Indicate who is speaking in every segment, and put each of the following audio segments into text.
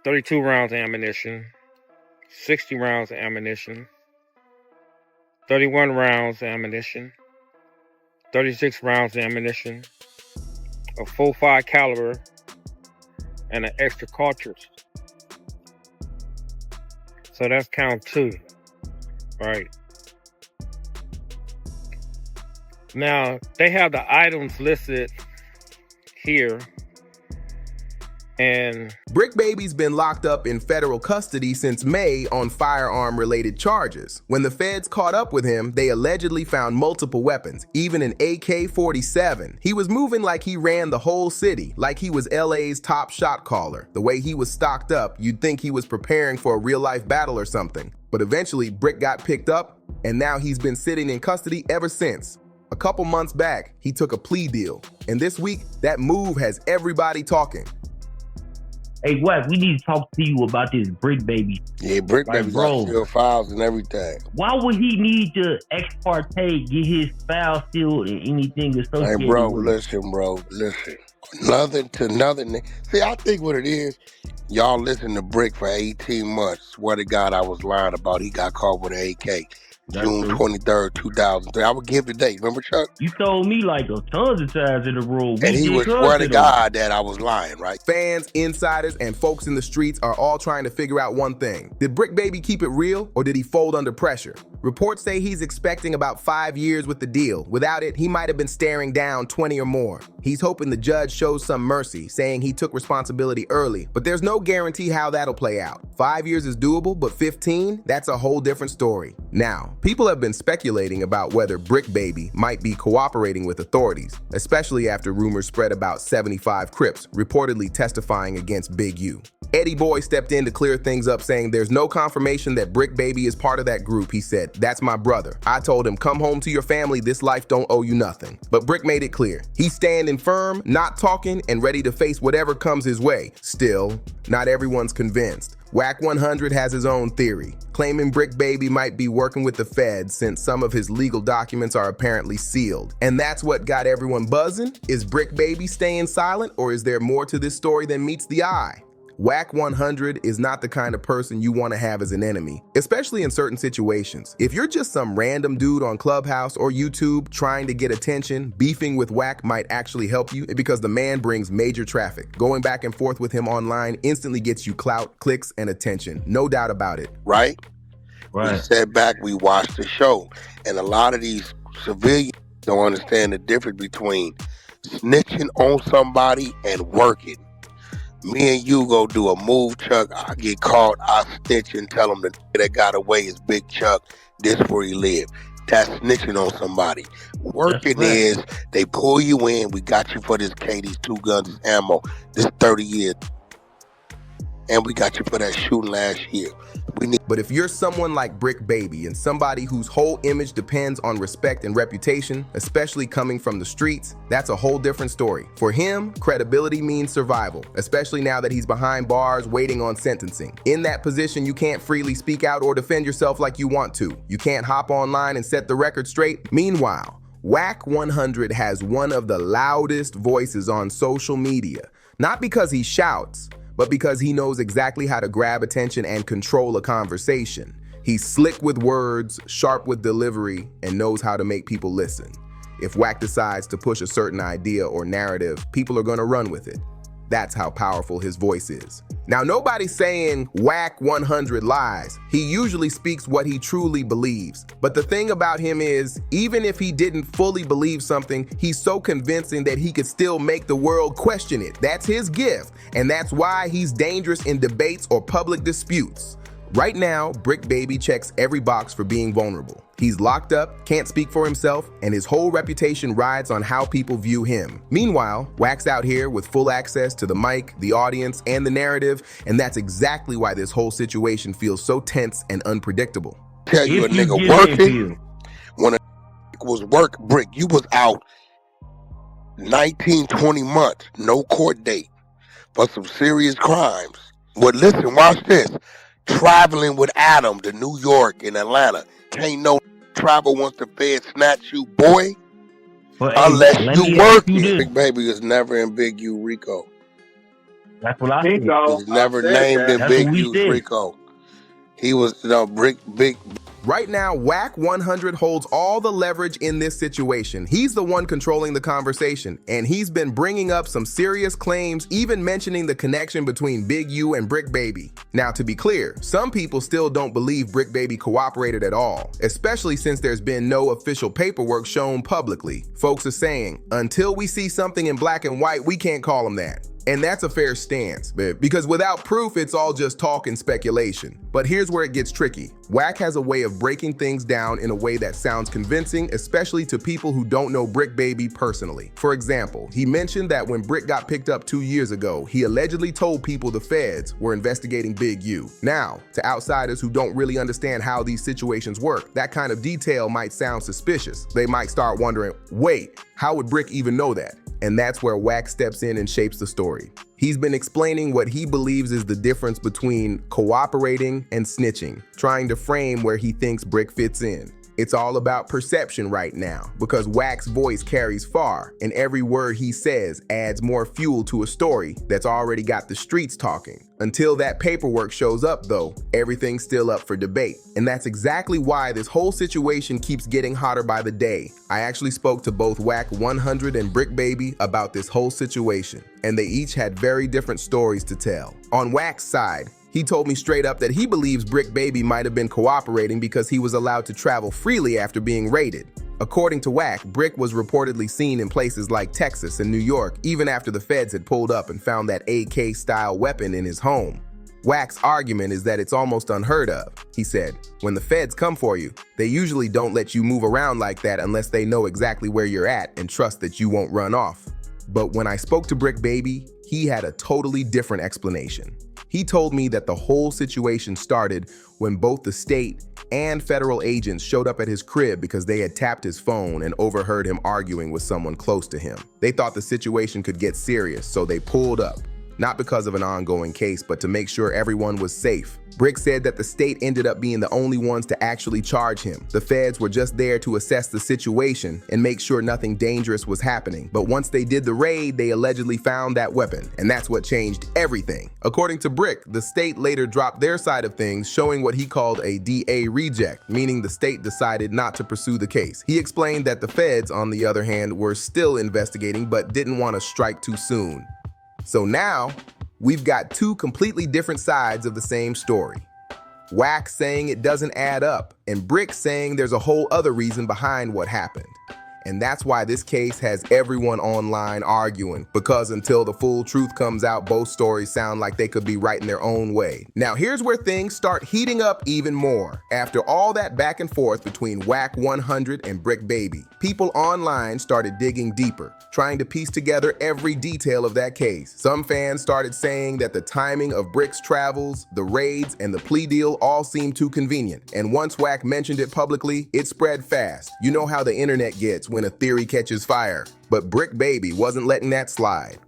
Speaker 1: 32 rounds of ammunition, 60 rounds of ammunition, 31 rounds of ammunition, 36 rounds of ammunition, a .45 caliber, and an extra cartridge. So that's count 2, right? Now, they have the items listed here. And
Speaker 2: Bricc Baby's been locked up in federal custody since May on firearm-related charges. When the feds caught up with him, they allegedly found multiple weapons, even an AK-47. He was moving like he ran the whole city, like he was LA's top shot caller. The way he was stocked up, you'd think he was preparing for a real-life battle or something. But eventually, Bricc got picked up, and now he's been sitting in custody ever since. A couple months back, he took a plea deal. And this week, that move has everybody talking.
Speaker 3: Hey, Wack, we need to talk to you about this Bricc Baby.
Speaker 4: Yeah, Bricc Baby got sealed files and everything.
Speaker 3: Why would he need to ex parte get his file sealed and anything associated
Speaker 4: Hey, bro,
Speaker 3: with
Speaker 4: listen. Nothing to nothing. See, I think what it is, y'all listen to Bricc for 18 months. Swear to God, I was lying about he got caught with an AK. June 23rd, 2003. I would give the date. Remember, Chuck?
Speaker 3: You told me like tons of times in the room.
Speaker 4: And he would swear to God that I was lying, right?
Speaker 2: Fans, insiders, and folks in the streets are all trying to figure out one thing. Did Bricc Baby keep it real, or did he fold under pressure? Reports say he's expecting about 5 years with the deal. Without it, he might have been staring down 20 or more. He's hoping the judge shows some mercy, saying he took responsibility early, but there's no guarantee how that'll play out. 5 years is doable, but 15? That's a whole different story. Now, people have been speculating about whether Bricc Baby might be cooperating with authorities, especially after rumors spread about 75 Crips reportedly testifying against Big U. Eddie Boy stepped in to clear things up, saying there's no confirmation that Bricc Baby is part of that group. He said, "That's my brother. I told him, come home to your family, this life don't owe you nothing." But Bricc made it clear. He's standing firm, not talking, and ready to face whatever comes his way. Still, not everyone's convinced. Wack 100 has his own theory, claiming Bricc Baby might be working with the feds since some of his legal documents are apparently sealed. And that's what got everyone buzzing. Is Bricc Baby staying silent, or is there more to this story than meets the eye? Wack 100 is not the kind of person you want to have as an enemy, especially in certain situations. If you're just some random dude on Clubhouse or YouTube trying to get attention, beefing with Wack might actually help you because the man brings major traffic. Going back and forth with him online instantly gets you clout, clicks, and attention. No doubt about it.
Speaker 4: Right? We sat back, we watched the show, and a lot of these civilians don't understand the difference between snitching on somebody and working. Me and you go do a move, Chuck. I get caught, I snitch and tell them the that got away is Big Chuck. This where he live. That's snitching on somebody. Working is they pull you in. We got you for this K, these 2 guns, this ammo, this 30 years. And we got you for that shooting last year.
Speaker 2: But if you're someone like Bricc Baby and somebody whose whole image depends on respect and reputation, especially coming from the streets, that's a whole different story. For him, credibility means survival, especially now that he's behind bars waiting on sentencing. In that position, you can't freely speak out or defend yourself like you want to. You can't hop online and set the record straight. Meanwhile, Wack 100 has one of the loudest voices on social media, not because he shouts, but because he knows exactly how to grab attention and control a conversation. He's slick with words, sharp with delivery, and knows how to make people listen. If Wack decides to push a certain idea or narrative, people are gonna run with it. That's how powerful his voice is. Now, nobody's saying Wack 100 lies. He usually speaks what he truly believes. But the thing about him is, even if he didn't fully believe something, he's so convincing that he could still make the world question it. That's his gift, and that's why he's dangerous in debates or public disputes. Right now, Bricc Baby checks every box for being vulnerable. He's locked up, can't speak for himself, and his whole reputation rides on how people view him. Meanwhile, Wack's out here with full access to the mic, the audience, and the narrative, and that's exactly why this whole situation feels so tense and unpredictable.
Speaker 4: Tell you a nigga working, when a was work, Bricc, you was out 19, 20 months, no court date, for some serious crimes. Well, listen, watch this. Traveling with Adam to New York and Atlanta. Can't no travel once the feds snatch you, boy.
Speaker 3: But
Speaker 4: unless you working. Bricc Baby is never in Big U Rico.
Speaker 3: That's what I said.
Speaker 4: He's never named in
Speaker 3: That's
Speaker 4: Big
Speaker 3: what we
Speaker 4: U's
Speaker 3: said.
Speaker 4: Rico. He was Bricc.
Speaker 2: Right now, Whack 100 holds all the leverage in this situation. He's the one controlling the conversation, and he's been bringing up some serious claims, even mentioning the connection between Big U and Bricc Baby. Now, to be clear, some people still don't believe Bricc Baby cooperated at all, especially since there's been no official paperwork shown publicly. Folks are saying, until we see something in black and white, we can't call him that. And that's a fair stance, because without proof, it's all just talk and speculation. But here's where it gets tricky. Whack has a way of breaking things down in a way that sounds convincing, especially to people who don't know Bricc Baby personally. For example, he mentioned that when Bricc got picked up 2 years ago, he allegedly told people the feds were investigating Big U. Now, to outsiders who don't really understand how these situations work, that kind of detail might sound suspicious. They might start wondering, wait, how would Bricc even know that? And that's where Whack steps in and shapes the story. He's been explaining what he believes is the difference between cooperating and snitching, trying to frame where he thinks Bricc fits in. It's all about perception right now, because Whack's voice carries far, and every word he says adds more fuel to a story that's already got the streets talking. Until that paperwork shows up, though, everything's still up for debate. And that's exactly why this whole situation keeps getting hotter by the day. I actually spoke to both Whack 100 and Bricc Baby about this whole situation, and they each had very different stories to tell. On Whack's side, he told me straight up that he believes Bricc Baby might have been cooperating because he was allowed to travel freely after being raided. According to Whack, Bricc was reportedly seen in places like Texas and New York even after the feds had pulled up and found that AK-style weapon in his home. Whack's argument is that it's almost unheard of. He said, when the feds come for you, they usually don't let you move around like that unless they know exactly where you're at and trust that you won't run off. But when I spoke to Bricc Baby, he had a totally different explanation. He told me that the whole situation started when both the state and federal agents showed up at his crib because they had tapped his phone and overheard him arguing with someone close to him. They thought the situation could get serious, so they pulled up. Not because of an ongoing case, but to make sure everyone was safe. Bricc said that the state ended up being the only ones to actually charge him. The feds were just there to assess the situation and make sure nothing dangerous was happening. But once they did the raid, they allegedly found that weapon, and that's what changed everything. According to Bricc, the state later dropped their side of things, showing what he called a DA reject, meaning the state decided not to pursue the case. He explained that the feds, on the other hand, were still investigating but didn't want to strike too soon. So now, we've got two completely different sides of the same story. Whack saying it doesn't add up, and Bricc saying there's a whole other reason behind what happened. And that's why this case has everyone online arguing, because until the full truth comes out, both stories sound like they could be right in their own way. Now here's where things start heating up even more. After all that back and forth between Whack 100 and Bricc Baby, people online started digging deeper, trying to piece together every detail of that case. Some fans started saying that the timing of Brick's travels, the raids, and the plea deal all seemed too convenient. And once Whack mentioned it publicly, it spread fast. You know how the internet gets when a theory catches fire. But Bricc Baby wasn't letting that slide.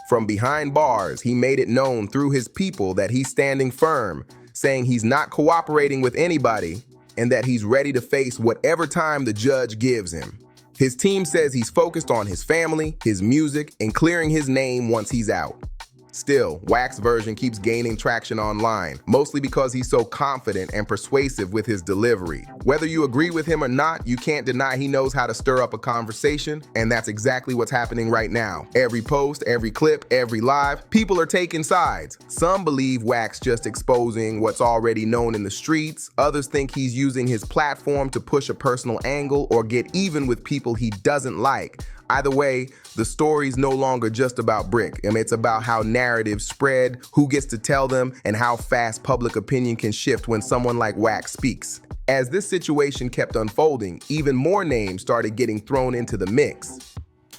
Speaker 2: From behind bars, he made it known through his people that he's standing firm, saying he's not cooperating with anybody and that he's ready to face whatever time the judge gives him. His team says he's focused on his family, his music, and clearing his name once he's out. Still, Whack's version keeps gaining traction online, mostly because he's so confident and persuasive with his delivery. Whether you agree with him or not, you can't deny he knows how to stir up a conversation, and that's exactly what's happening right now. Every post, every clip, every live, people are taking sides. Some believe Whack's just exposing what's already known in the streets. Others think he's using his platform to push a personal angle or get even with people he doesn't like. Either way, the story's no longer just about Bricc. It's about how narratives spread, who gets to tell them, and how fast public opinion can shift when someone like Whack speaks. As this situation kept unfolding, even more names started getting thrown into the mix.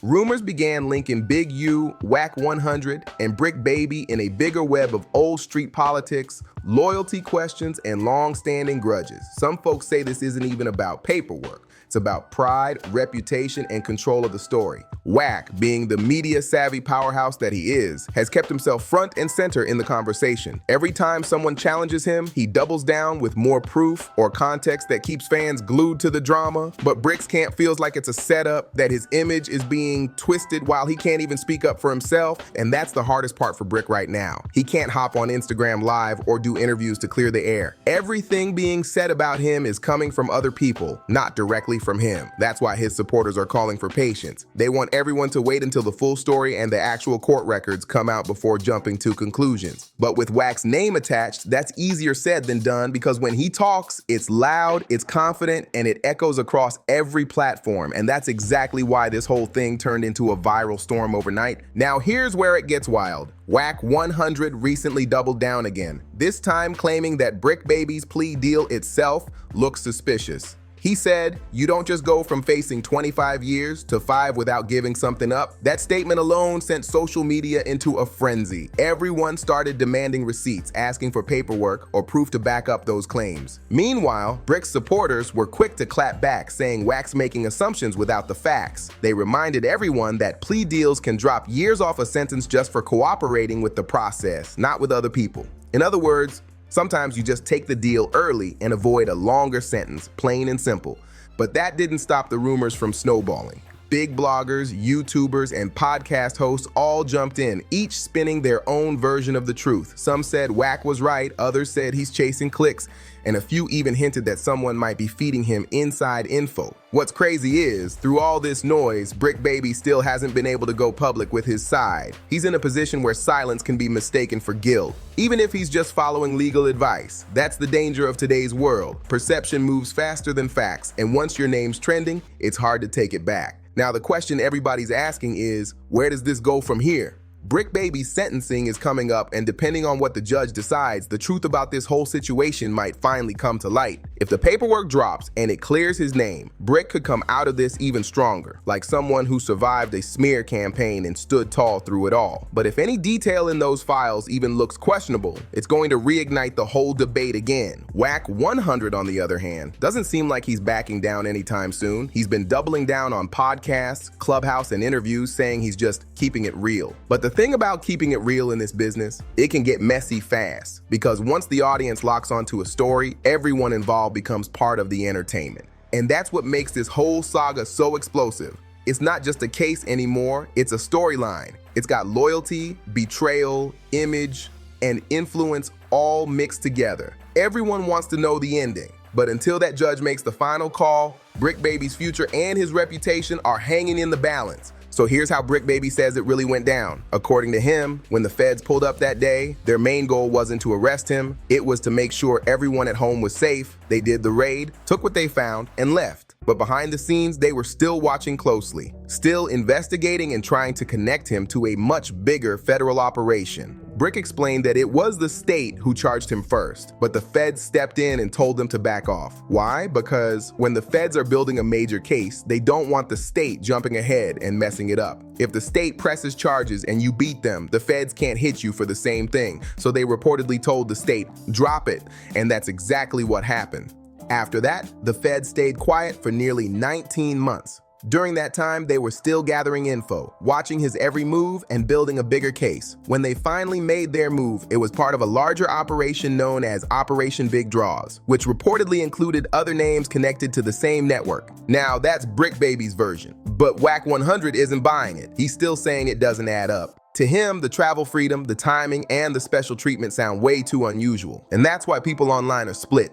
Speaker 2: Rumors began linking Big U, Whack 100, and Bricc Baby in a bigger web of old street politics, loyalty questions, and long-standing grudges. Some folks say this isn't even about paperwork. It's about pride, reputation, and control of the story. Wack, being the media-savvy powerhouse that he is, has kept himself front and center in the conversation. Every time someone challenges him, he doubles down with more proof or context that keeps fans glued to the drama. But Brick's camp feels like it's a setup, that his image is being twisted while he can't even speak up for himself, and that's the hardest part for Brick right now. He can't hop on Instagram Live or do interviews to clear the air. Everything being said about him is coming from other people, not directly from him. That's why his supporters are calling for patience. They want everyone to wait until the full story and the actual court records come out before jumping to conclusions. But with Wack's name attached, that's easier said than done, because when he talks, it's loud, it's confident, and it echoes across every platform. And that's exactly why this whole thing turned into a viral storm overnight. Now here's where it gets wild. Wack 100 recently doubled down again, this time claiming that Bricc Baby's plea deal itself looks suspicious. He said, "You don't just go from facing 25 years to 5 without giving something up." That statement alone sent social media into a frenzy. Everyone started demanding receipts, asking for paperwork or proof to back up those claims. Meanwhile, Brick's supporters were quick to clap back, saying Wack's making assumptions without the facts. They reminded everyone that plea deals can drop years off a sentence just for cooperating with the process, not with other people. In other words, sometimes you just take the deal early and avoid a longer sentence, plain and simple. But that didn't stop the rumors from snowballing. Big bloggers, YouTubers, and podcast hosts all jumped in, each spinning their own version of the truth. Some said Wack was right, others said he's chasing clicks, and a few even hinted that someone might be feeding him inside info. What's crazy is, through all this noise, Bricc Baby still hasn't been able to go public with his side. He's in a position where silence can be mistaken for guilt, even if he's just following legal advice. That's the danger of today's world. Perception moves faster than facts, and once your name's trending, it's hard to take it back. Now the question everybody's asking is, where does this go from here? Bricc Baby's sentencing is coming up, and depending on what the judge decides, the truth about this whole situation might finally come to light. If the paperwork drops and it clears his name, Brick could come out of this even stronger, like someone who survived a smear campaign and stood tall through it all. But if any detail in those files even looks questionable, it's going to reignite the whole debate again. Wack 100, on the other hand, doesn't seem like he's backing down anytime soon. He's been doubling down on podcasts, Clubhouse, and interviews, saying he's just keeping it real. But the thing about keeping it real in this business, it can get messy fast, because once the audience locks onto a story, everyone involved becomes part of the entertainment. And that's what makes this whole saga so explosive. It's not just a case anymore, it's a storyline. It's got loyalty, betrayal, image, and influence all mixed together. Everyone wants to know the ending, but until that judge makes the final call, Bricc Baby's future and his reputation are hanging in the balance. So here's how Bricc Baby says it really went down. According to him, when the feds pulled up that day, their main goal wasn't to arrest him. It was to make sure everyone at home was safe. They did the raid, took what they found, and left. But behind the scenes, they were still watching closely, still investigating and trying to connect him to a much bigger federal operation. Brick explained that it was the state who charged him first, but the feds stepped in and told them to back off. Why? Because when the feds are building a major case, they don't want the state jumping ahead and messing it up. If the state presses charges and you beat them, the feds can't hit you for the same thing. So they reportedly told the state, drop it, and that's exactly what happened. After that, the feds stayed quiet for nearly 19 months. During that time, they were still gathering info, watching his every move and building a bigger case. When they finally made their move, it was part of a larger operation known as Operation Big Draws, which reportedly included other names connected to the same network. Now, that's Bricc Baby's version, but Wack 100 isn't buying it. He's still saying it doesn't add up. To him, the travel freedom, the timing, and the special treatment sound way too unusual, and that's why people online are split.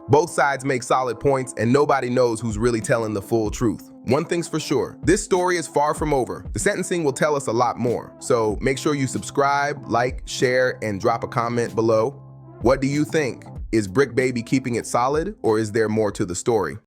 Speaker 2: Both sides make solid points, and nobody knows who's really telling the full truth. One thing's for sure, this story is far from over. The sentencing will tell us a lot more. So make sure you subscribe, like, share, and drop a comment below. What do you think? Is Bricc Baby keeping it solid, or is there more to the story?